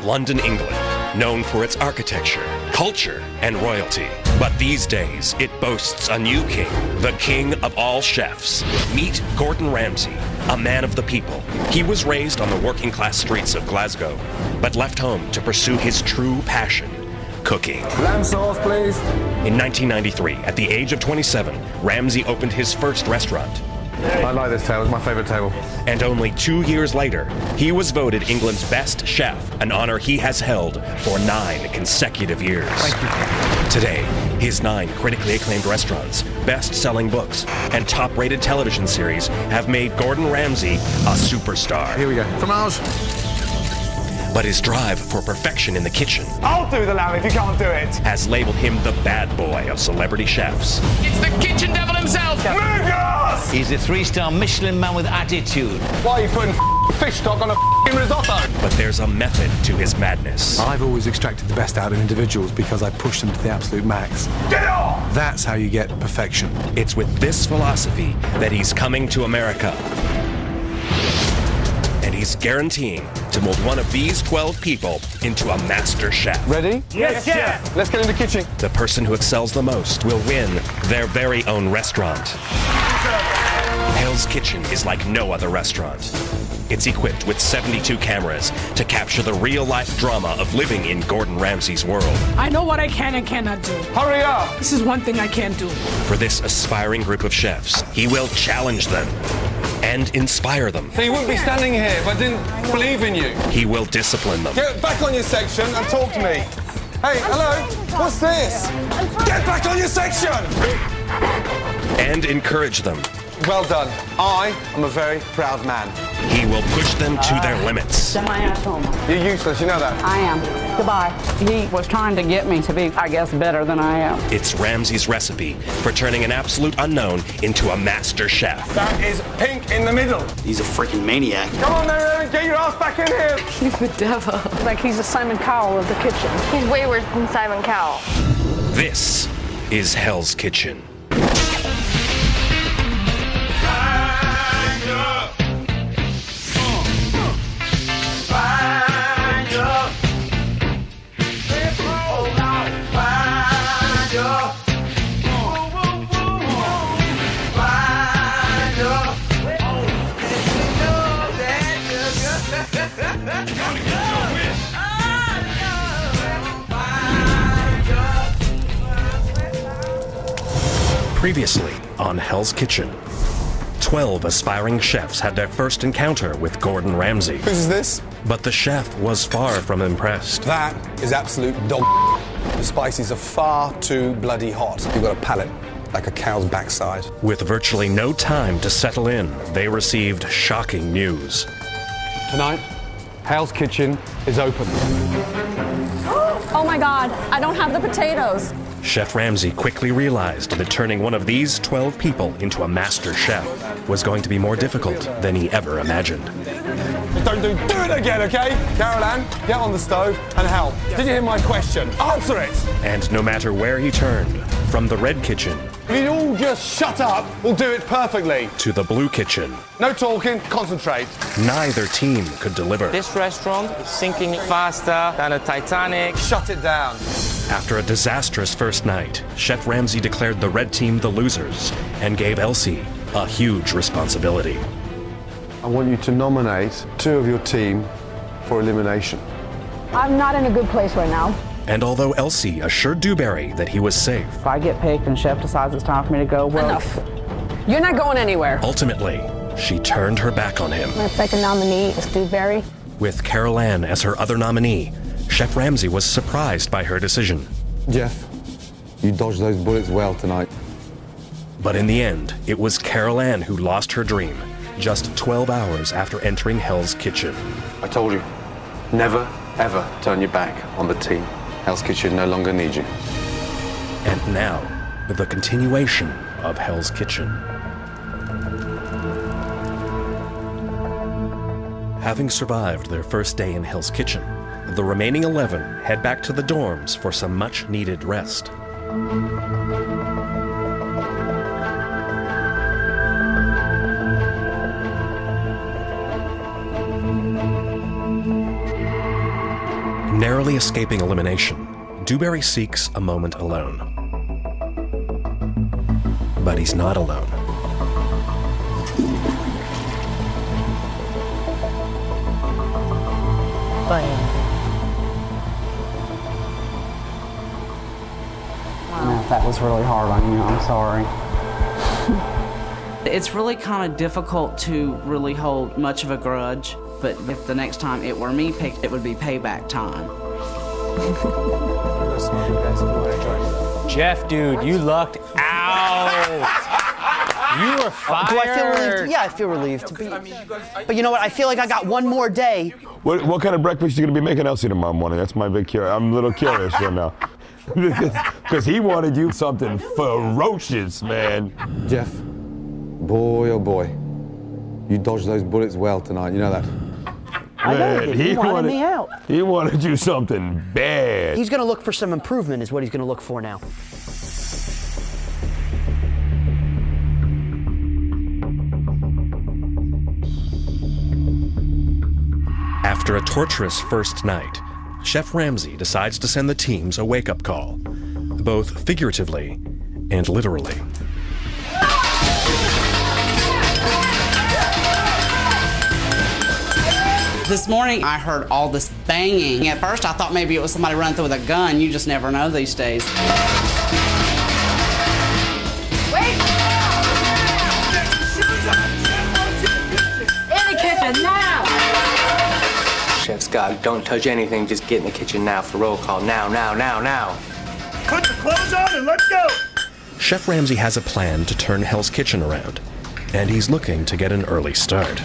London, England, known for its architecture, culture, and royalty. But these days, it boasts a new king, the king of all chefs. Meet Gordon Ramsay, a man of the people. He was raised on the working-class streets of Glasgow, but left home to pursue his true passion, cooking. Lamb sauce, please. In 1993, at the age of 27, Ramsay opened his first restaurant. I like this table, it's my favourite table. And only 2 years later, he was voted England's best chef, an honor he has held for 9 consecutive years. Thank you. Today, his 9 critically acclaimed restaurants, best-selling books, and top-rated television series have made Gordon Ramsay a superstar. Here we go. Fromage. But his drive for perfection in the kitchen I'll do the lamb if you can't do it. has labeled him the bad boy of celebrity chefs. It's the kitchen devil himself! Mugos! He's a 3-star Michelin man with attitude. Why are you putting fish stock on a risotto? But there's a method to his madness. I've always extracted the best out of individuals because I push them to the absolute max. Get off! That's how you get perfection. It's with this philosophy that he's coming to America. And he's guaranteeing to mold one of these 12 people into a master chef. Ready? Yes, chef! Let's get in the kitchen. The person who excels the most will win their very own restaurant. Hell's Kitchen is like no other restaurant. It's equipped with 72 cameras to capture the real-life drama of living in Gordon Ramsay's world. I know what I can and cannot do. Hurry up! This is one thing I can't do. For this aspiring group of chefs, he will challenge them and inspire them. So you wouldn't be standing here if I didn't believe in you. He will discipline them. Get back on your section and talk to me. Hey, hello, what's this? Get back on your section! And encourage them. Well done. I am a very proud man. He will push them to their limits. Semi-at-home. You're useless, you know that. I am. Goodbye. He was trying to get me to be, I guess, better than I am. It's Ramsay's recipe for turning an absolute unknown into a master chef. That is pink in the middle. He's a freaking maniac. Come on there, Erin, get your ass back in here. He's the devil. Like he's the Simon Cowell of the kitchen. He's way worse than Simon Cowell. This is Hell's Kitchen. Previously on Hell's Kitchen, 12 aspiring chefs had their first encounter with Gordon Ramsay. Whose is this? But the chef was far from impressed. That is absolute dog. The spices are far too bloody hot. You've got a palate like a cow's backside. With virtually no time to settle in, they received shocking news. Tonight, Hell's Kitchen is open. Oh my God, I don't have the potatoes. Chef Ramsay quickly realized that turning one of these 12 people into a master chef was going to be more difficult than he ever imagined. Just don't do it again, okay? Carol Ann, get on the stove and help. Did you hear my question? Answer it! And no matter where he turned, from the red kitchen If you all just shut up, we'll do it perfectly. to the blue kitchen, No talking, concentrate. neither team could deliver. This restaurant is sinking faster than a Titanic. Shut it down. After a disastrous first night, Chef Ramsay declared the red team the losers and gave Elsie a huge responsibility. I want you to nominate 2 of your team for elimination. I'm not in a good place right now. And although Elsie assured Dewberry that he was safe, If I get picked and Chef decides it's time for me to go, well... Enough. You're not going anywhere. ultimately, she turned her back on him. My second nominee is Dewberry. With Carol Ann as her other nominee, Chef Ramsay was surprised by her decision. Jeff, you dodged those bullets well tonight. But in the end, it was Carol Ann who lost her dream, just 12 hours after entering Hell's Kitchen. I told you, never, ever turn your back on the team. Hell's Kitchen no longer needs you. And now, the continuation of Hell's Kitchen. Having survived their first day in Hell's Kitchen, the remaining 11 head back to the dorms for some much-needed rest. Narrowly escaping elimination, Dewberry seeks a moment alone. But he's not alone. Wow. That was really hard on you. I'm sorry. It's really kind of difficult to really hold much of a grudge, but if the next time it were me picked, it would be payback time. Jeff, dude, you lucked out. You were fired. Do I feel relieved? Yeah, I feel relieved. But you know what? I feel like I got one more day. What kind of breakfast are you going to be making Elsie tomorrow morning? That's my big curiosity. I'm a little curious right now. Because he wanted you something ferocious, man. Jeff, boy, oh boy, you dodged those bullets well tonight. You know that? I know he wanted me out. He wanted you something bad. He's going to look for some improvement is what he's going to look for now. After a torturous first night, Chef Ramsay decides to send the teams a wake-up call, both figuratively and literally. This morning, I heard all this banging. At first, I thought maybe it was somebody running through with a gun. You just never know these days. In the kitchen now! Chef Scott, don't touch anything. Just get in the kitchen now for roll call. Now. Put the clothes on and let's go! Chef Ramsay has a plan to turn Hell's Kitchen around, and he's looking to get an early start.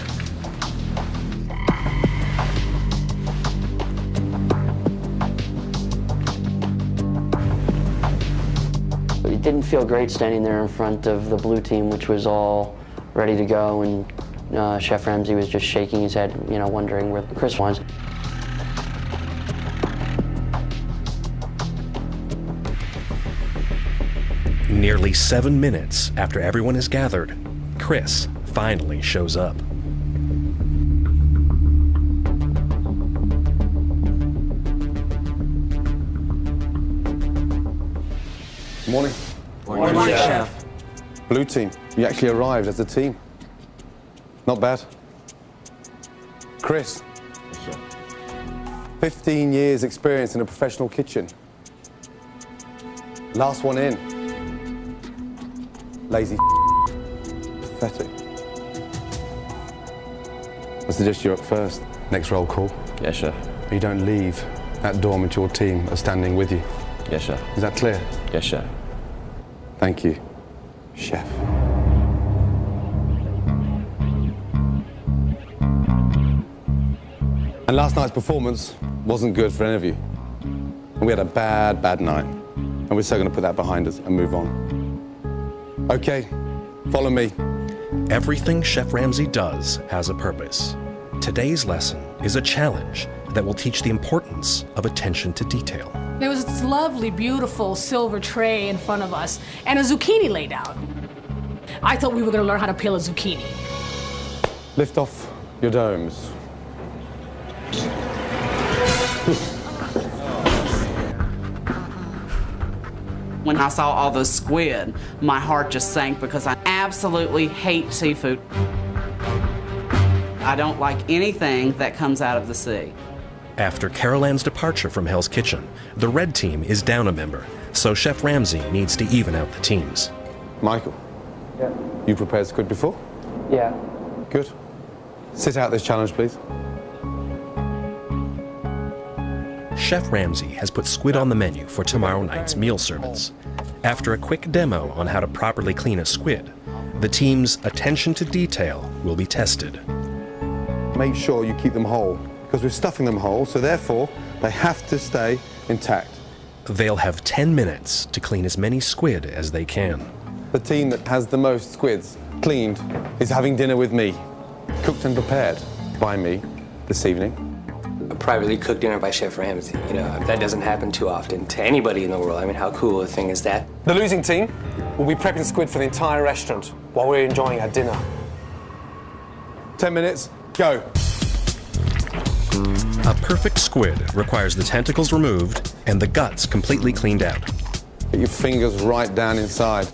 It didn't feel great standing there in front of the blue team, which was all ready to go, and Chef Ramsay was just shaking his head, you know, wondering where Chris was. Nearly 7 minutes after everyone is gathered, Chris finally shows up. Morning. Morning, Chef. Blue team, you actually arrived as a team. Not bad. Chris. 15 years experience in a professional kitchen. Last one in. Lazy pathetic. I suggest you're up first. Next roll call. Yes, Chef. You don't leave that dorm until your team are standing with you. Yes, Chef. Is that clear? Yes, Chef. Thank you, Chef. And last night's performance wasn't good for any of you. And we had a bad night. And we're so going to put that behind us and move on. Okay, follow me. Everything Chef Ramsay does has a purpose. Today's lesson is a challenge that will teach the importance of attention to detail. There was this lovely, beautiful silver tray in front of us and a zucchini laid out. I thought we were going to learn how to peel a zucchini. Lift off your domes. When I saw all those squid, my heart just sank because I absolutely hate seafood. I don't like anything that comes out of the sea. After Carol Ann's departure from Hell's Kitchen, the red team is down a member, so Chef Ramsay needs to even out the teams. Michael. Yeah. You prepared squid before? Yeah. Good. Sit out this challenge, please. Chef Ramsay has put squid on the menu for tomorrow night's meal service. After a quick demo on how to properly clean a squid, the team's attention to detail will be tested. Make sure you keep them whole, because we're stuffing them whole, so therefore they have to stay intact. They'll have 10 minutes to clean as many squid as they can. The team that has the most squids cleaned is having dinner with me, cooked and prepared by me this evening. A privately cooked dinner by Chef Ramsay. You know, that doesn't happen too often to anybody in the world. I mean, how cool a thing is that? The losing team will be prepping squid for the entire restaurant while we're enjoying our dinner. 10 minutes, go. A perfect squid requires the tentacles removed and the guts completely cleaned out. Get your fingers right down inside.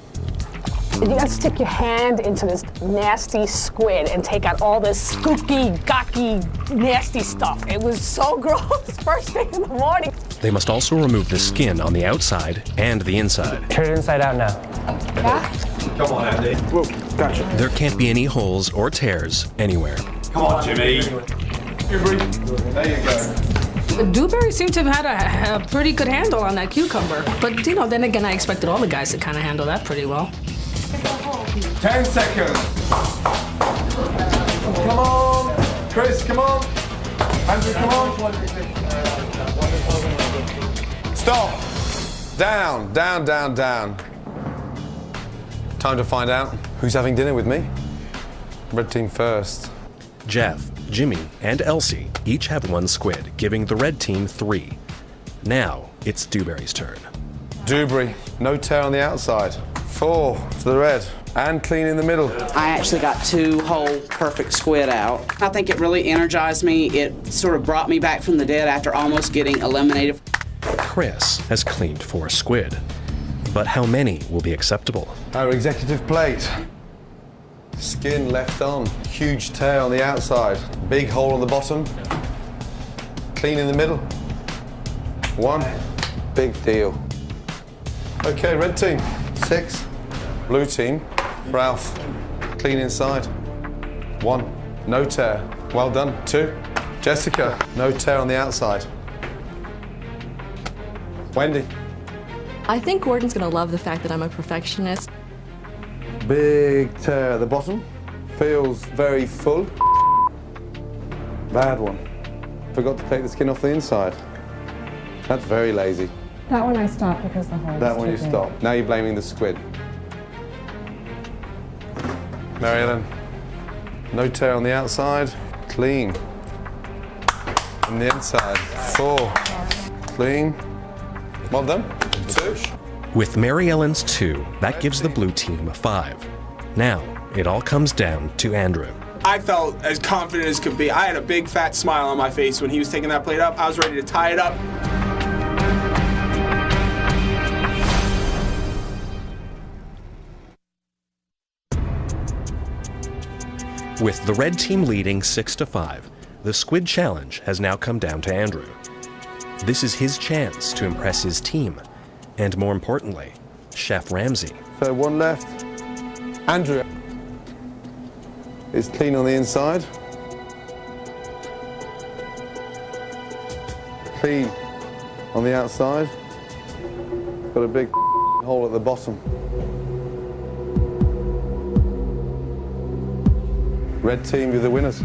You gotta stick your hand into this nasty squid and take out all this skooky, gawky, nasty stuff. It was so gross first thing in the morning. They must also remove the skin on the outside and the inside. Turn it inside out now. Yeah? Come on, Andy. Whoa, gotcha. There can't be any holes or tears anywhere. Come on, Jimmy. There you go. Dewberry seemed to have had a pretty good handle on that cucumber. But, you know, then again, I expected all the guys to kind of handle that pretty well. 10 seconds. Come on. Chris, come on. Andrew, come on. Stop. Down, down, down, down. Time to find out who's having dinner with me. Red team first. Jeff, Jimmy, and Elsie each have one squid, giving the red team 3. Now it's Dewberry's turn. Dewberry, no tear on the outside. 4 to the red, and clean in the middle. I actually got 2 whole perfect squid out. I think it really energized me. It sort of brought me back from the dead after almost getting eliminated. Chris has cleaned 4 squid. But how many will be acceptable? Our executive plate. Skin left on, huge tear on the outside, big hole on the bottom, clean in the middle. 1, big deal. Okay, red team, 6. Blue team, Ralph, clean inside. 1, no tear, well done. 2, Jessica, no tear on the outside. Wendy. I think Gordon's gonna love the fact that I'm a perfectionist. Big tear at the bottom, feels very full. Bad one. Forgot to take the skin off the inside. That's very lazy. That one I stopped because the hole. That one you stopped. Now you're blaming the squid. Mary Ellen, no tear on the outside, clean. On the inside, 4, clean. Well done. 2. With Mary Ellen's 2, that gives the blue team 5. Now, it all comes down to Andrew. I felt as confident as could be. I had a big fat smile on my face when he was taking that plate up. I was ready to tie it up. With the red team leading 6-5, the squid challenge has now come down to Andrew. This is his chance to impress his team, and more importantly, Chef Ramsay. So 1 left. Andrew is clean on the inside. Clean on the outside. Got a big hole at the bottom. Red team, you're the winners.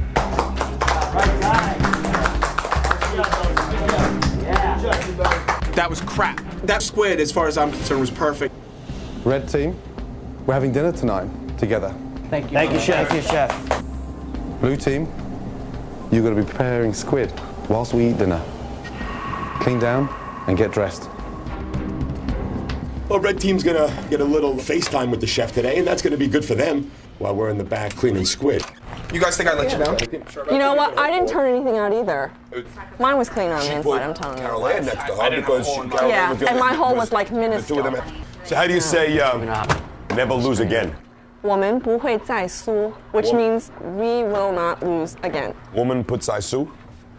That was crap. That squid, as far as I'm concerned, was perfect. Red team, we're having dinner tonight together. Thank you. Thank you, Chef. Thank you, Chef. Blue team, you've got to be preparing squid whilst we eat dinner. Clean down and get dressed. Well, red team's gonna get a little FaceTime with the chef today, and that's gonna be good for them while we're in the back cleaning squid. You guys think I let you down? You know what? I didn't turn anything out either. Mine was clean on the inside, I'm telling you. Carol Ann next to her because Carol Yeah, Ann was the and my only- hole was like minuscule. So how do you say never lose again? 我们不会再输, which means we will not lose again. Woman puts I sue?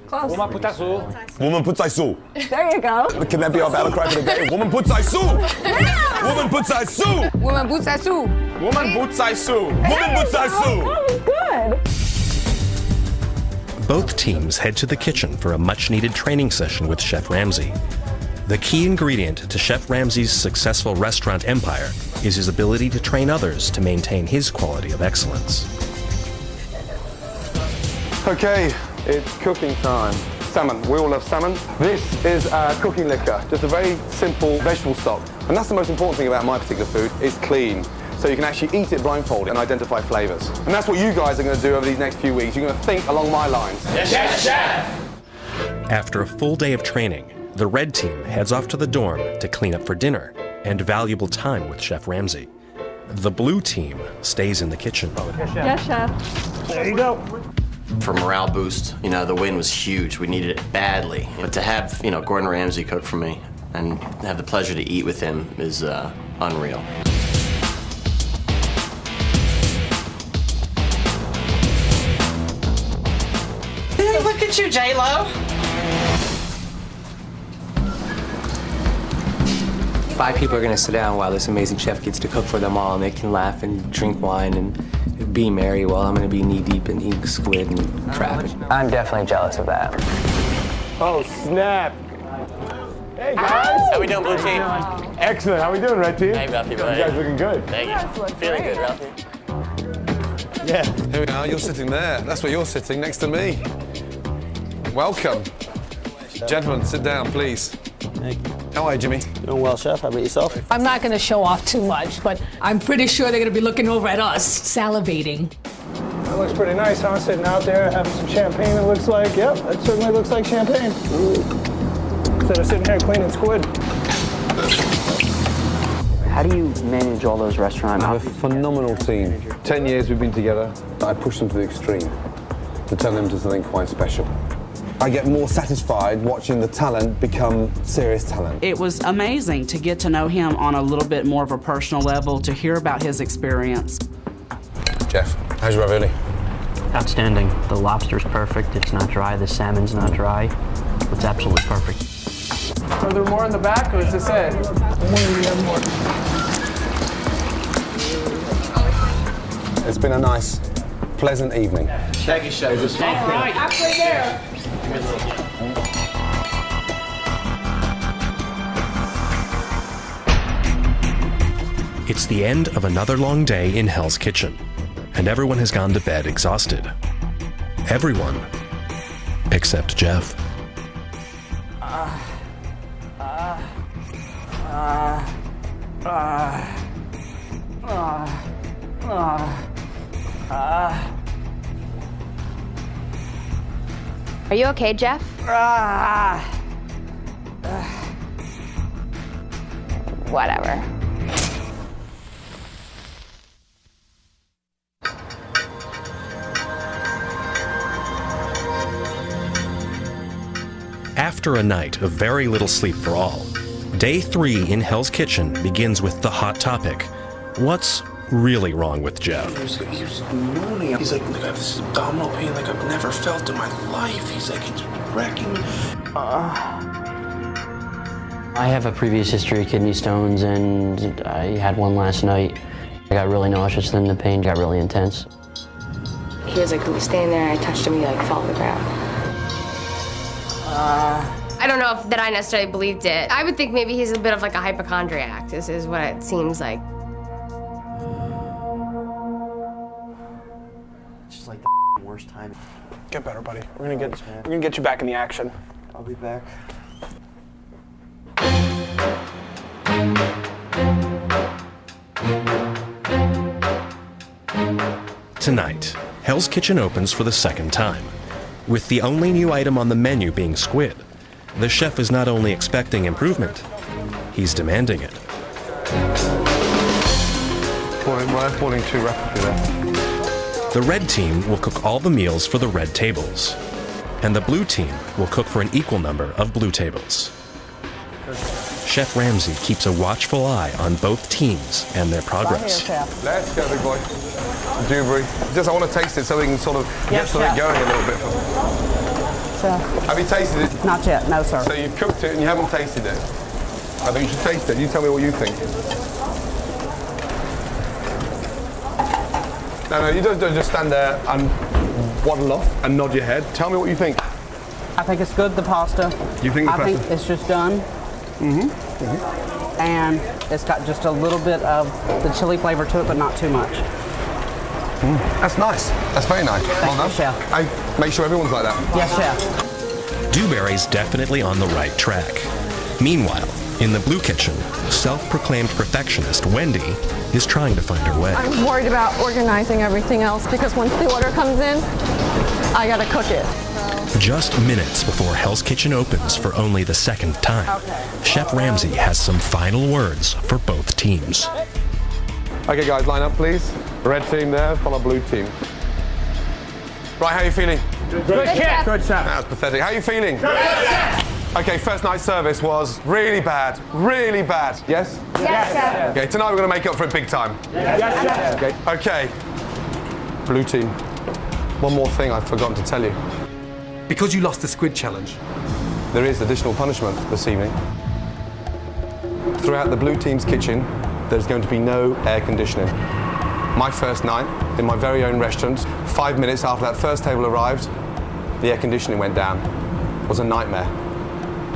Close. Woman puts I sue. There you go. Can that be our battle cry for the day? Woman puts I sue. Woman puts I sue. Woman boots I sue. Woman boots I sue. Woman puts I sue. That was good. Both teams head to the kitchen for a much-needed training session with Chef Ramsay. The key ingredient to Chef Ramsay's successful restaurant empire is his ability to train others to maintain his quality of excellence. Okay, it's cooking time. Salmon, we all love salmon. This is our cooking liquor, just a very simple vegetable stock. And that's the most important thing about my particular food, it's clean. So you can actually eat it blindfolded and identify flavors. And that's what you guys are going to do over these next few weeks. You're going to think along my lines. Yes, yes, chef! After a full day of training, the red team heads off to the dorm to clean up for dinner and valuable time with Chef Ramsay. The blue team stays in the kitchen. Yes, chef. There you go. For morale boost, you know, the win was huge. We needed it badly. But to have, you know, Gordon Ramsay cook for me and have the pleasure to eat with him is unreal. Hey, look at you, J-Lo. 5 people are gonna sit down while this amazing chef gets to cook for them all, and they can laugh and drink wine and be merry while I'm gonna be knee-deep in eating squid and traffic. I'm definitely jealous of that. Oh, snap. Hey, guys. How we doing, blue team? Excellent. How we doing, red team? Hey, Ralphie, You guys looking good. Thank you. Feeling good, Ralphie. Yeah. Here we are. You're sitting there. That's where you're sitting, next to me. Welcome. Gentlemen, sit down, please. Thank you. How are you, Jimmy? Doing well, Chef. How about yourself? I'm not going to show off too much, but I'm pretty sure they're going to be looking over at us, salivating. That looks pretty nice, huh? Sitting out there having some champagne, it looks like. Yep, that certainly looks like champagne. Instead of sitting here cleaning squid. How do you manage all those restaurants? I have a phenomenal team. 10 years we've been together. I push them to the extreme to turn them into something quite special. I get more satisfied watching the talent become serious talent. It was amazing to get to know him on a little bit more of a personal level, to hear about his experience. Jeff, how's your ravioli? Outstanding. The lobster's perfect. It's not dry. The salmon's not dry. It's absolutely perfect. Are there more in the back, or is this it? It's been a nice, pleasant evening. Thank you, Chef. All right, halfway there. It's the end of another long day in Hell's Kitchen, and everyone has gone to bed exhausted. Everyone except Jeff. Are you okay, Jeff? Whatever. After a night of very little sleep for all, day 3 in Hell's Kitchen begins with the hot topic. What's really wrong with Jeff? He was moaning. He's like, I have this abdominal pain like I've never felt in my life. He's like, it's wrecking me. I have a previous history of kidney stones, and I had one last night. I got really nauseous, then the pain got really intense. He was like standing there, and I touched him, he like fell to the ground. I don't know if that I necessarily believed it. I would think maybe he's a bit of like a hypochondriac. This is what it seems like. It's just like the worst time. Get better, buddy. We're gonna get you back in the action. I'll be back. Tonight, Hell's Kitchen opens for the second time. With the only new item on the menu being squid, the chef is not only expecting improvement, he's demanding it. Boiling too rapidly there. The red team will cook all the meals for the red tables, and the blue team will cook for an equal number of blue tables. Chef Ramsay keeps a watchful eye on both teams and their progress. Let's go, big boy. Dewberry. Just I want to taste it so we can sort of get something going a little bit. Chef. Have you tasted it? Not yet, no, sir. So you've cooked it and you haven't tasted it. I think you should taste it. You tell me what you think. No, you don't just stand there and waddle off and nod your head. Tell me what you think. I think it's good, the pasta. You think the pasta? I think it's just done. And it's got just a little bit of the chili flavor to it, but not too much. That's nice. That's very nice. Thank you, Chef. I make sure everyone's like that. Yes, Chef. Dewberry's definitely on the right track. Meanwhile, in the blue kitchen, self-proclaimed perfectionist Wendy is trying to find her way. I'm worried about organizing everything else because once the order comes in, I gotta cook it. Just minutes before Hell's Kitchen opens for only the second time, Chef Ramsay has some final words for both teams. Okay, guys, line up, please. Red team there, follow blue team. Right, how are you feeling? Good chef. Good chef. That was pathetic. How are you feeling? Okay, first night service was really bad. Really bad. Yes? Yes, chef. Okay, tonight we're going to make up for it big time. Yes, chef. Okay. Blue team. One more thing I've forgotten to tell you. Because you lost the squid challenge. There is additional punishment this evening. Throughout the blue team's kitchen, there's going to be no air conditioning. My first night in my very own restaurant, 5 minutes after that first table arrived, the air conditioning went down. It was a nightmare.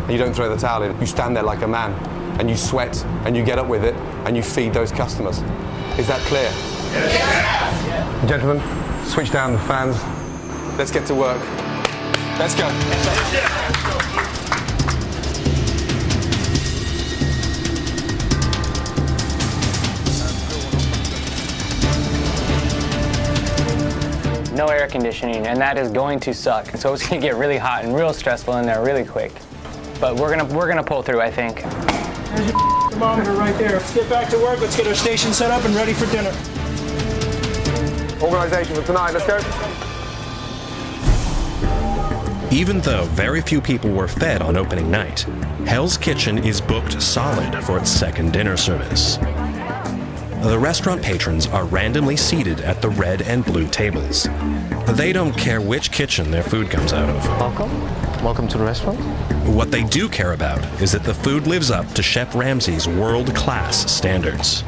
And you don't throw the towel in. You stand there like a man, and you sweat, and you get up with it, and you feed those customers. Is that clear? Yes. Gentlemen, switch down the fans. Let's get to work. Let's go. No air conditioning, and that is going to suck. So it's going to get really hot and real stressful in there really quick. But we're gonna pull through, I think. There's your thermometer right there. Let's get back to work. Let's get our station set up and ready for dinner. Organisation for tonight. Let's go. Even though very few people were fed on opening night, Hell's Kitchen is booked solid for its second dinner service. The restaurant patrons are randomly seated at the red and blue tables. They don't care which kitchen their food comes out of. Welcome to the restaurant. What they do care about is that the food lives up to Chef Ramsay's world-class standards.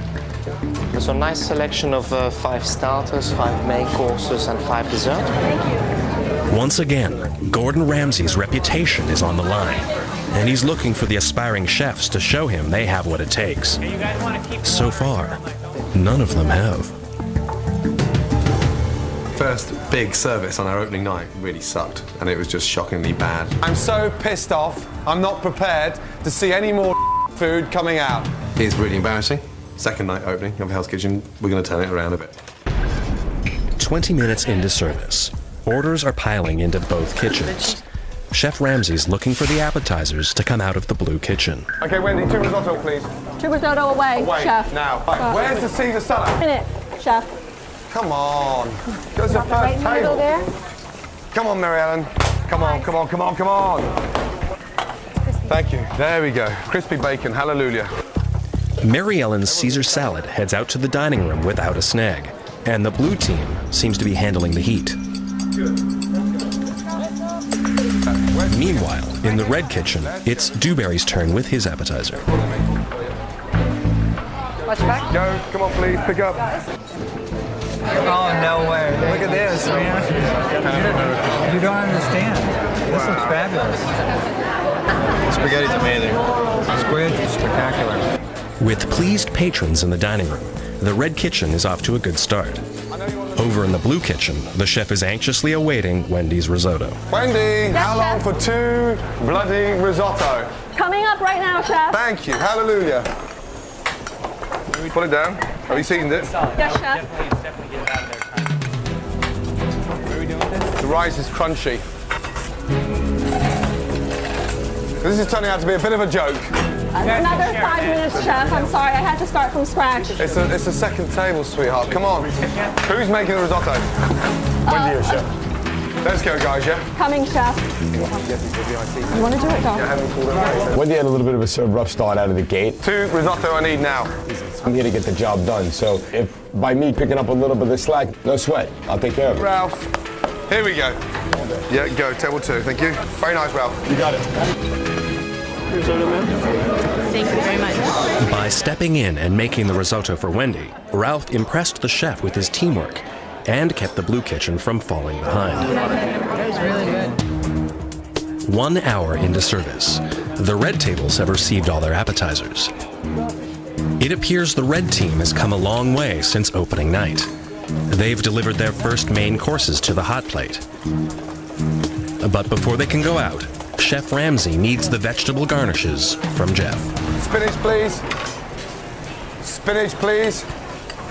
There's a nice selection of 5 starters, 5 main courses, and 5 desserts. Thank you. Once again, Gordon Ramsay's reputation is on the line, and he's looking for the aspiring chefs to show him they have what it takes. So far, none of them have. First big service on our opening night really sucked, and it was just shockingly bad. I'm so pissed off, I'm not prepared to see any more food coming out. It's really embarrassing. Second night opening of Hell's Kitchen, we're going to turn it around a bit. 20 minutes into service, orders are piling into both kitchens. Chef Ramsay's looking for the appetizers to come out of the blue kitchen. Okay, Wendy, 2 risotto, please. 2 risotto away, chef. Now. Right, where's the Caesar salad? Minute, chef. Come on. Go to the first table. There. Come on, Mary Ellen. Come on, come on, come on, come on. Thank you. There we go. Crispy bacon, hallelujah. Mary Ellen's Caesar salad heads out to the dining room without a snag, and the blue team seems to be handling the heat. Meanwhile, in the red kitchen, it's Dewberry's turn with his appetizer. Go, come on, please, pick up. Oh, no way. Look at this, man. You don't understand. This looks fabulous. Spaghetti's amazing. Squid is spectacular. With pleased patrons in the dining room, the red kitchen is off to a good start. Over in the blue kitchen, the chef is anxiously awaiting Wendy's risotto. Wendy, how long for 2 bloody risotto? Coming up right now, chef. Thank you, hallelujah. Put it down. Have you seasoned it? Yes, chef. The rice is crunchy. This is turning out to be a bit of a joke. Another 5 minutes, chef. I'm sorry, I had to start from scratch. It's a second table, sweetheart. Come on. Who's making the risotto? Wendy or chef? Let's go, guys, yeah? Coming, chef. You want to do it, though? Wendy had a little bit of a rough start out of the gate. 2 risotto I need now. I'm here to get the job done, so if by me picking up a little bit of the slack, no sweat. I'll take care of it. Ralph, here we go. Yeah, go, table 2, thank you. Very nice, Ralph. You got it. Thank you very much. By stepping in and making the risotto for Wendy, Ralph impressed the chef with his teamwork and kept the blue kitchen from falling behind. That was really good. 1 hour into service, the red tables have received all their appetizers. It appears the red team has come a long way since opening night. They've delivered their first main courses to the hot plate. But before they can go out, Chef Ramsay needs the vegetable garnishes from Jeff. Spinach, please. Spinach, please.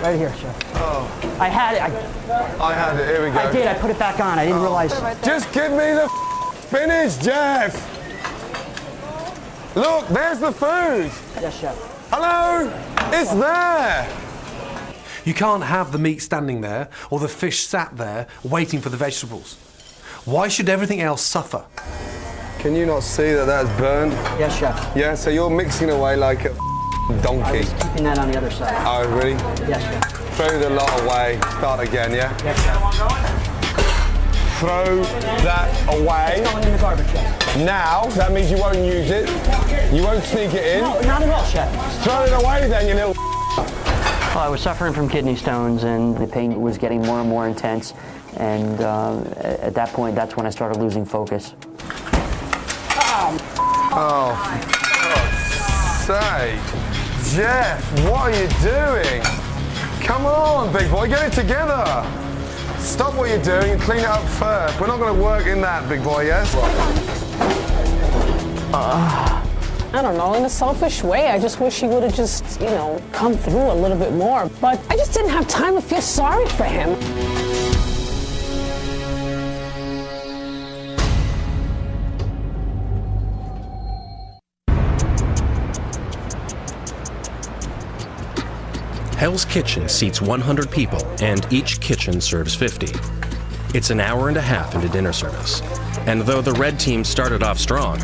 Right here, chef. Oh. I had it. I had it. Here we go. I did. I put it back on. I didn't realize. Just give me the spinach, Jeff. Look, there's the food. Yes, chef. Hello. It's there. You can't have the meat standing there or the fish sat there waiting for the vegetables. Why should everything else suffer? Can you not see that that's burned? Yes, chef. Yeah, so you're mixing away like a donkey. I was keeping that on the other side. Oh, really? Yes, chef. Throw the lot away. Start again, yeah? Yes, chef. Throw that away. It's going in the garbage, chef. Now, that means you won't use it. You won't sneak it in. No, not at all, chef. Throw it away then, you little. Well, I was suffering from kidney stones, and the pain was getting more and more intense. And at that point, that's when I started losing focus. Oh, say, Jeff, what are you doing? Come on, big boy, get it together. Stop what you're doing and clean it up first. We're not going to work in that, big boy, yes? I don't know, in a selfish way, I just wish he would have just, you know, come through a little bit more. But I just didn't have time to feel sorry for him. Hell's Kitchen seats 100 people, and each kitchen serves 50. It's an hour and a half into dinner service. And though the red team started off strong,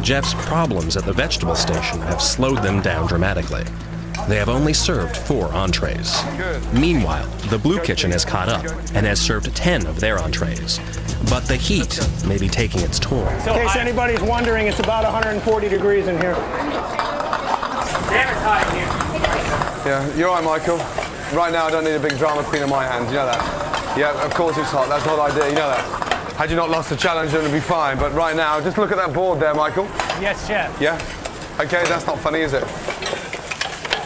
Jeff's problems at the vegetable station have slowed them down dramatically. They have only served 4 entrees. Meanwhile, the blue kitchen has caught up and has served 10 of their entrees. But the heat may be taking its toll. In case anybody's wondering, it's about 140 degrees in here. Yeah, you're right, Michael. Right now, I don't need a big drama queen on my hands, you know that? Yeah, of course it's hot, that's the whole idea, you know that? Had you not lost the challenge, then it'd be fine, but right now, just look at that board there, Michael. Yes, chef. Yeah? Okay, that's not funny, is it?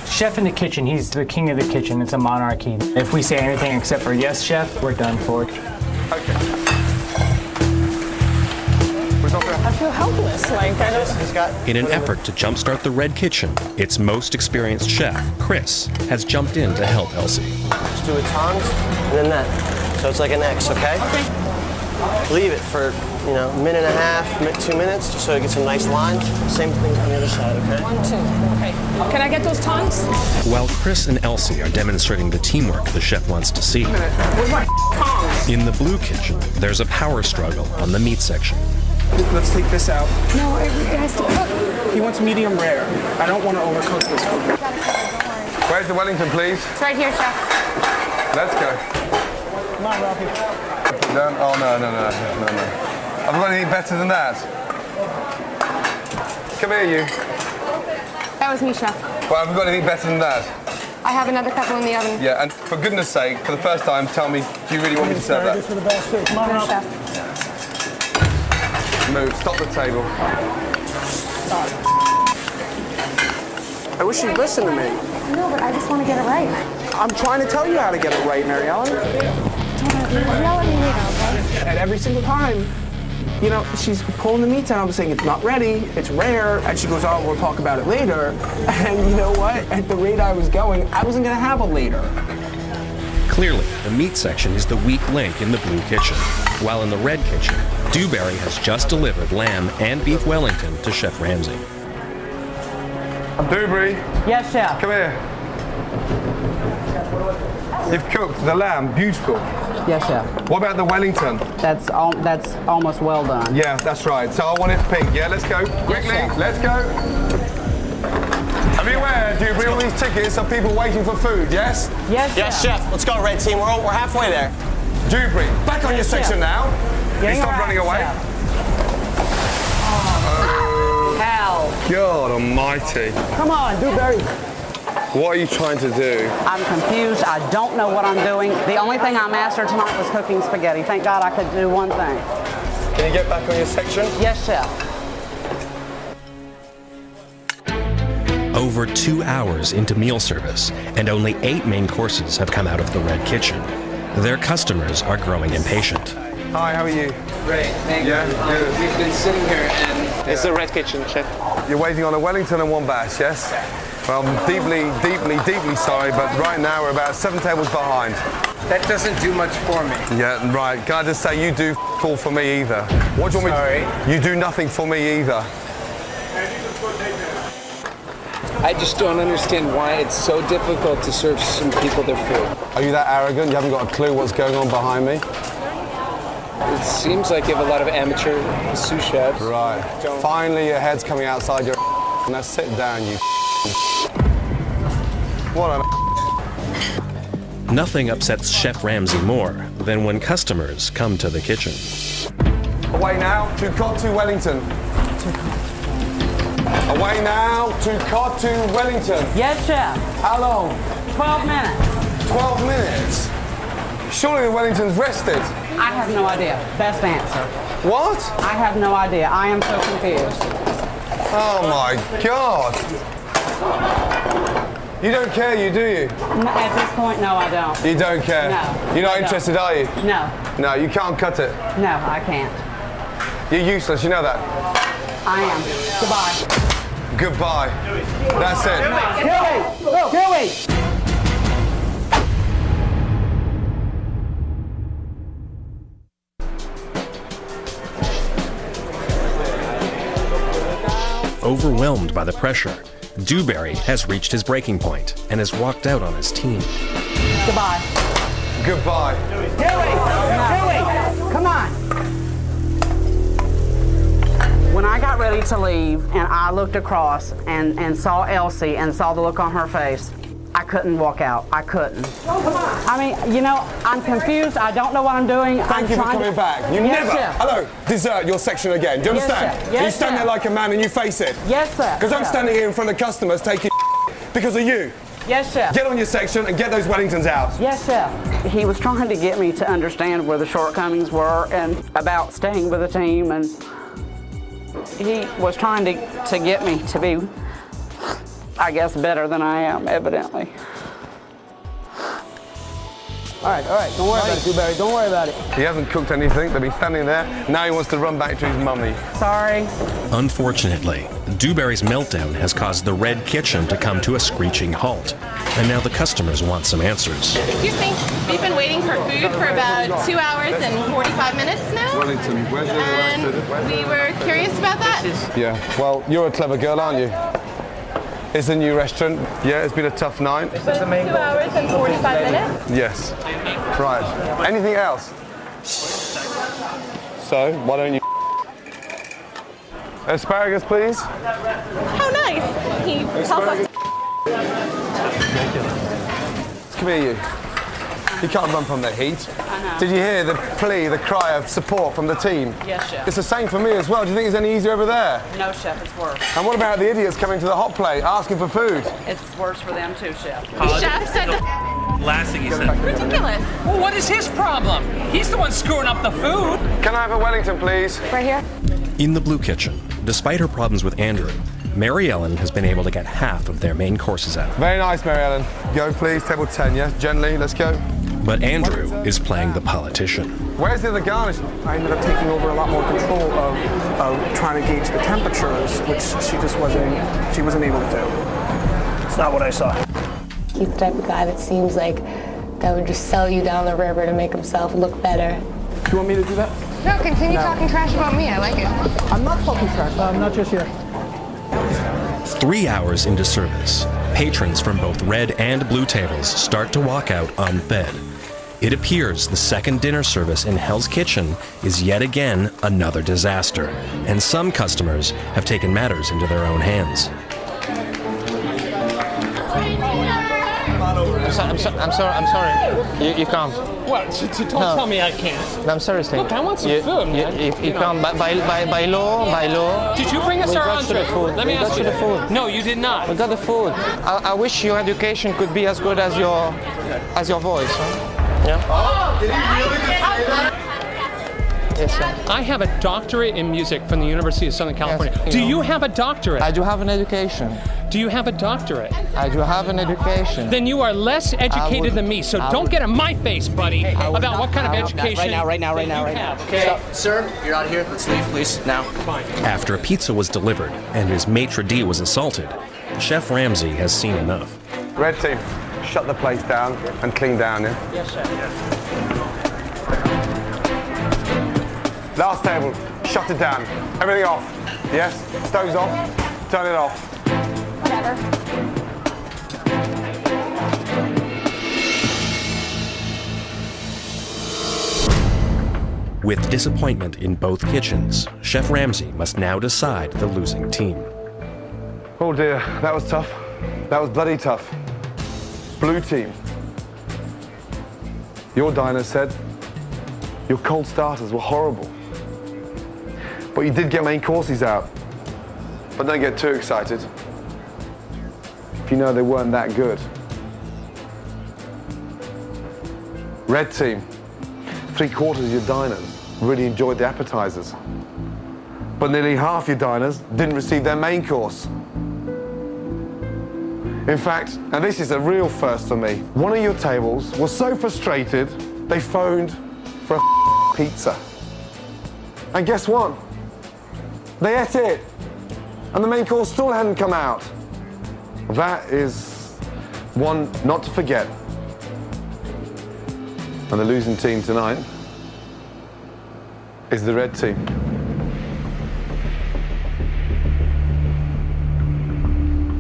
Chef in the kitchen, he's the king of the kitchen, it's a monarchy. If we say anything except for yes, chef, we're done for. Okay. I feel helpless, like I don't... In an effort to jumpstart the red kitchen, its most experienced chef, Chris, has jumped in to help Elsie. Just do a tongs and then that. So it's like an X, okay? Okay. Leave it for, you know, a minute and a half, 2 minutes, just so it gets some nice lines. Same thing on the other side, okay? 1, 2, okay. Can I get those tongs? While Chris and Elsie are demonstrating the teamwork the chef wants to see, Where's my tongs? in the blue kitchen, there's a power struggle on the meat section. Let's take this out. No, it has to cook. He wants medium rare. I don't want to overcook this food. Where's the Wellington, please? It's right here, chef. Let's go. Come on, Ralphie. Oh, no. Have I got anything better than that? Come here, you. That was me, chef. Well, have we got anything better than that? I have another couple in the oven. Yeah, and for goodness sake, for the first time, tell me, do you really want me to serve that? For the best food. Come on, Sure, Ralphie. chef. Move, stop the table. I wish you'd listen to me. No, but I just want to get it right. I'm trying to tell you how to get it right, Mary Ellen. Yell at me later, okay? And every single time, you know, she's pulling the meat down. I'm saying it's not ready, it's rare, and she goes, oh, we'll talk about it later. And you know what? At the rate I was going, I wasn't going to have a later. Clearly, the meat section is the weak link in the blue kitchen, while in the red kitchen, Dewberry has just delivered lamb and beef Wellington to Chef Ramsay. Dewberry. Yes, chef. Come here. You've cooked the lamb, beautiful. Yes, chef. What about the Wellington? That's almost well done. Yeah, that's right. So I want it pink. Yeah, let's go. Quickly, let's go. Are you aware, Dewberry, all these tickets are people waiting for food, yes? Yes, Yes, chef. Let's go, red team. We're halfway there. Dewberry, back on your section now. Getting Stop around, running away. chef. Oh, God almighty. Come on, Dewberry. What are you trying to do? I'm confused. I don't know what I'm doing. The only thing I mastered tonight was cooking spaghetti. Thank God I could do one thing. Can you get back on your section? Yes, chef. Over 2 hours into meal service, and only 8 main courses have come out of the red kitchen. Their customers are growing impatient. Hi, how are you? Great, thank you. Good. We've been sitting here and it's the red kitchen, chef. You're waiting on a Wellington and 1 bash, yes? Well, I'm deeply sorry, but right now we're about 7 tables behind. That doesn't do much for me. Yeah, right. Can I just say, you do all for me either. What do you want me to... You do nothing for me either. I just don't understand why it's so difficult to serve some people their food. Are you that arrogant? You haven't got a clue what's going on behind me? It seems like you have a lot of amateur sous chefs. Right. Finally, your head's coming outside your now sit down, you What a Nothing upsets Chef Ramsay more than when customers come to the kitchen. Away now to Cod to Wellington. Away now to Cod to Wellington. Yes, chef. How long? 12 minutes. 12 minutes? Surely the Wellington's rested. I have no idea. Best answer. What? I have no idea. I am so confused. Oh my God. You don't care, do you? No, at this point, no, I don't. You don't care? No. You're not interested, are you? No. No, you can't cut it. No, I can't. You're useless, you know that? I am. Goodbye. Goodbye. That's it. Joey! Overwhelmed by the pressure, Dewberry has reached his breaking point and has walked out on his team. Goodbye. Goodbye. Joey! Come on! When I got ready to leave and I looked across and saw Elsie and saw the look on her face, I couldn't walk out. I couldn't. Oh, come on. I mean, you know, I'm confused. I don't know what I'm doing. Thank you for coming back. You Yes, never, chef. hello, desert your section again. Do you Yes, understand? chef. Yes, you stand chef. there like a man and you face it. Yes, sir. Because I'm Chef. standing here in front of customers taking because of you. Yes, chef. Get on your section and get those Wellingtons out. Yes, chef. He was trying to get me to understand where the shortcomings were and about staying with the team, and he was trying to get me to be, I guess, better than I am, evidently. All right, don't worry about it, Dewberry, don't worry about it. He hasn't cooked anything, they'll be standing there. Now he wants to run back to his mummy. Sorry. Unfortunately, Dewberry's meltdown has caused the Red Kitchen to come to a screeching halt. And now the customers want some answers. Excuse me, we've been waiting for food for about 2 hours and 45 minutes now. Wellington, where's your And we were curious about that. Yeah, well, you're a clever girl, aren't you? It's a new restaurant. Yeah, it's been a tough night. But 2 hours and 45 minutes? Yes. Right. Anything else? So, why don't you... Asparagus, please. How nice. He tells us to... Come here, you. You can't run from the heat. I know. Did you hear the plea, the cry of support from the team? Yes, chef. It's the same for me as well. Do you think it's any easier over there? No, chef, it's worse. And what about the idiots coming to the hot plate asking for food? It's worse for them too, chef. The chef said the last thing he said. Ridiculous. Well, what is his problem? He's the one screwing up the food. Can I have a Wellington, please? Right here. In the Blue Kitchen, despite her problems with Andrew, Mary Ellen has been able to get half of their main courses out. Very nice, Mary Ellen. Go, please. Table 10, yeah? Gently, let's go. But Andrew is playing the politician. Where's the other garnish? I ended up taking over a lot more control of trying to gauge the temperatures, which she wasn't able to do. It's not what I saw. He's the type of guy that seems like that would just sell you down the river to make himself look better. Do you want me to do that? No, continue talking trash about me. I like it. I'm not talking trash. Not just yet. 3 hours into service, patrons from both red and blue tables start to walk out unfed. It appears the second dinner service in Hell's Kitchen is yet again another disaster, and some customers have taken matters into their own hands. I'm sorry. You can't. What? Don't tell me I can't. No, I'm seriously. Look, I want some food, man. You can't. By law. Did you bring us our entree? Let me ask you. The food. No, you did not. We got the food. I wish your education could be as good as your voice. Huh? Yeah. Oh, did he really just Yes, sir. I have a doctorate in music from the University of Southern California. Yes, do you have a doctorate? I do have an education. Do you have a doctorate? I do have an education. Then you are less educated than me, so don't get in my face, buddy, about what kind of education Right now. Okay. Sir, you're out of here. Let's leave, please, now. Fine. After a pizza was delivered and his maitre d' was assaulted, Chef Ramsay has seen enough. Red team, shut the place down and clean down, yeah? Yes, sir. Last table, shut it down. Everything off. Yes? Stoves off. Turn it off. Whatever. With disappointment in both kitchens, Chef Ramsay must now decide the losing team. Oh dear, that was tough. That was bloody tough. Blue team. Your diner said your cold starters were horrible. But you did get main courses out. But don't get too excited if you know they weren't that good. Red team. 3/4 of your diners really enjoyed the appetizers. But nearly half your diners didn't receive their main course. In fact, and this is a real first for me, one of your tables was so frustrated, they phoned for a pizza. And guess what? They ate it. And the main course still hadn't come out. That is one not to forget. And the losing team tonight is the red team.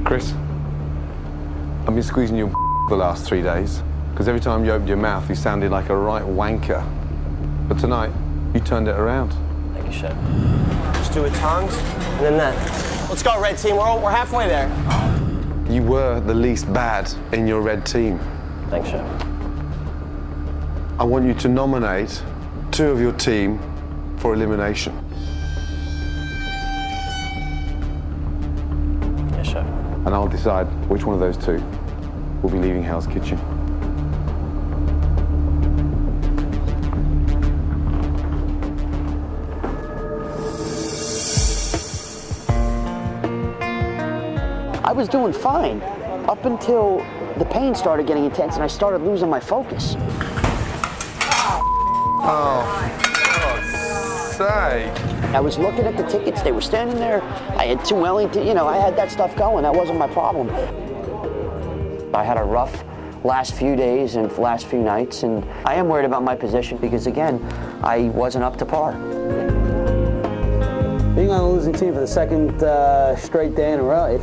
Chris, I've been squeezing your the last 3 days, because every time you opened your mouth, you sounded like a right wanker. But tonight, you turned it around. Thank you, Chef. Just do it tongs, and then that. Let's go, red team. We're halfway there. You were the least bad in your red team. Thanks, Chef. I want you to nominate 2 of your team for elimination. Yes, Chef. And I'll decide which one of those 2 will be leaving Hell's Kitchen. I was doing fine up until the pain started getting intense and I started losing my focus. Oh, say. I was looking at the tickets, they were standing there. I had 2 Wellington, you know, I had that stuff going, that wasn't my problem. I had a rough last few days and last few nights, and I am worried about my position because, again, I wasn't up to par. Being on the losing team for the second straight day in a row, it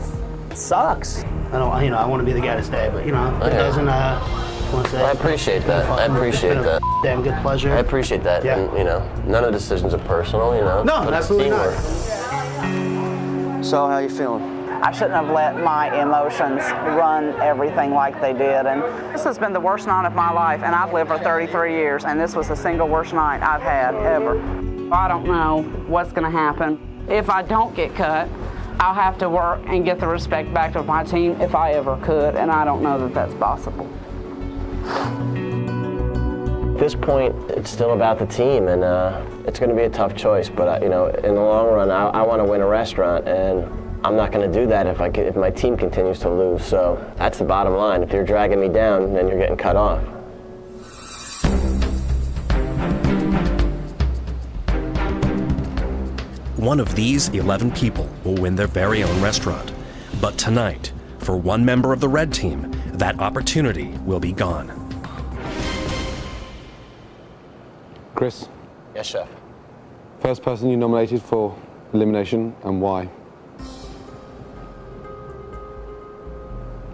sucks. I don't, you know, I want to be the guy to stay, but you know, it doesn't. I appreciate that. I appreciate that. Damn good pleasure. I appreciate that. Yeah. And, you know, none of the decisions are personal. You know. No, but absolutely not. So, how you feeling? I shouldn't have let my emotions run everything like they did. And this has been the worst night of my life, and I've lived for 33 years, and this was the single worst night I've had ever. I don't know what's going to happen. If I don't get cut, I'll have to work and get the respect back to my team if I ever could, and I don't know that that's possible. At this point, it's still about the team, and it's going to be a tough choice. But you know, in the long run, I want to win a restaurant, and I'm not going to do that if my team continues to lose. So that's the bottom line. If you're dragging me down, then you're getting cut off. One of these 11 people will win their very own restaurant. But tonight, for one member of the red team, that opportunity will be gone. Chris? Yes, Chef. First person you nominated for elimination, and why?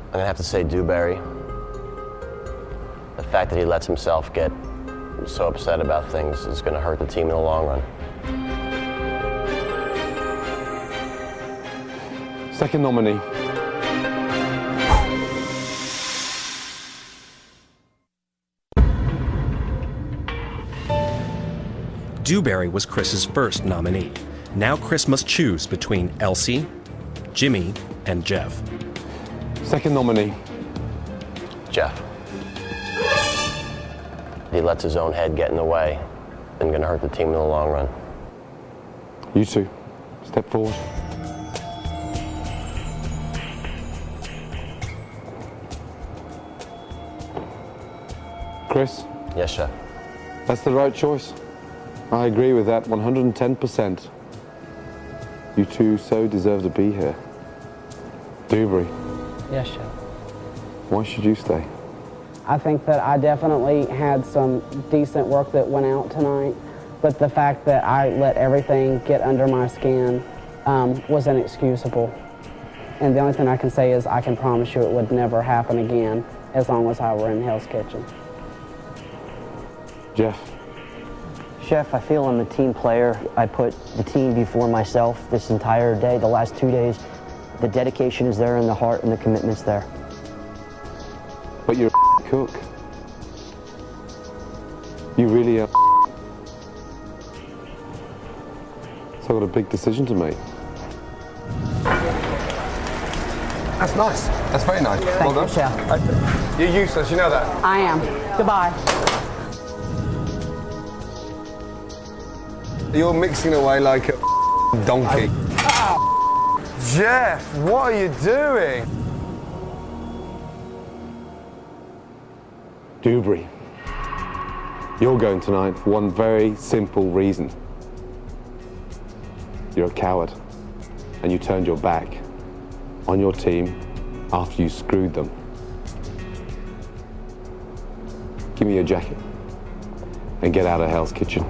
I'm gonna have to say Dewberry. The fact that he lets himself get so upset about things is gonna hurt the team in the long run. Second nominee. Dewberry was Chris's first nominee. Now Chris must choose between Elsie, Jimmy, and Jeff. Second nominee. Jeff. He lets his own head get in the way and going to hurt the team in the long run. You 2, step forward. Chris? Yes, Chef. That's the right choice. I agree with that 110%. You 2 so deserve to be here. Dewberry. Yes, Chef. Why should you stay? I think that I definitely had some decent work that went out tonight, but the fact that I let everything get under my skin was inexcusable. And the only thing I can say is I can promise you it would never happen again as long as I were in Hell's Kitchen. Jeff? Chef, I feel I'm a team player. I put the team before myself this entire day, the last 2 days. The dedication is there and the heart and the commitment's there. But you're a cook. You really are. So I've got a big decision to make. That's nice. That's very nice. Thank you, Chef. You're useless, you know that? I am. Goodbye. You're mixing away like a donkey. Jeff, what are you doing? Dewberry, you're going tonight for one very simple reason. You're a coward, and you turned your back on your team after you screwed them. Give me your jacket and get out of Hell's Kitchen.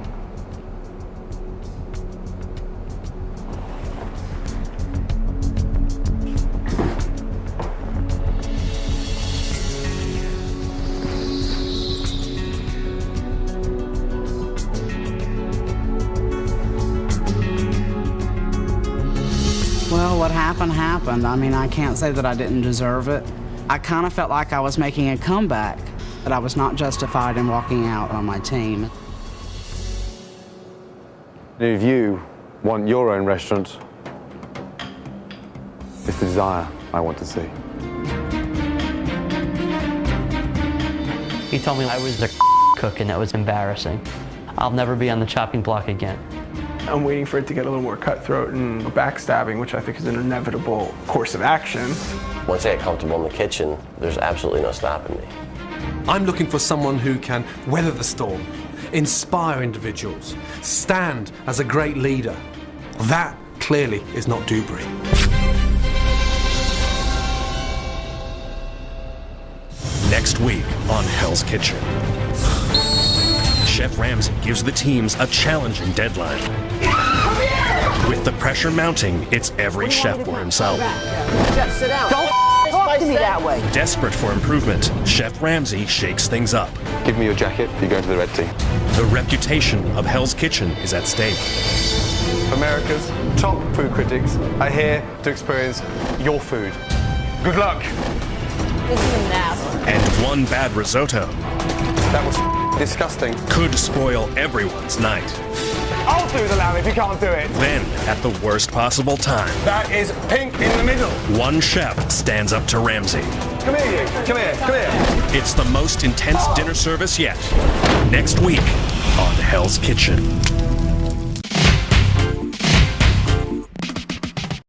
Well, what happened, happened. I mean, I can't say that I didn't deserve it. I kind of felt like I was making a comeback, that I was not justified in walking out on my team. If you want your own restaurant, it's the desire I want to see. He told me I was a cook and that was embarrassing. I'll never be on the chopping block again. I'm waiting for it to get a little more cutthroat and backstabbing, which I think is an inevitable course of action. Once I get comfortable in the kitchen, there's absolutely no stopping me. I'm looking for someone who can weather the storm, inspire individuals, stand as a great leader. That clearly is not Dewberry. Next week on Hell's Kitchen. Chef Ramsay gives the teams a challenging deadline. With the pressure mounting, it's every chef for himself. Jeff, sit down. Don't talk to me that way. Desperate for improvement, Chef Ramsay shakes things up. Give me your jacket, you're going to the red team. The reputation of Hell's Kitchen is at stake. America's top food critics are here to experience your food. Good luck. This is nasty. And one bad risotto. That was disgusting. Could spoil everyone's night. I'll do the lamb if you can't do it. Then, at the worst possible time, That is pink in the middle. one chef stands up to Ramsay. Come here, you. Come here, come here. It's the most intense dinner service yet. Next week on Hell's Kitchen.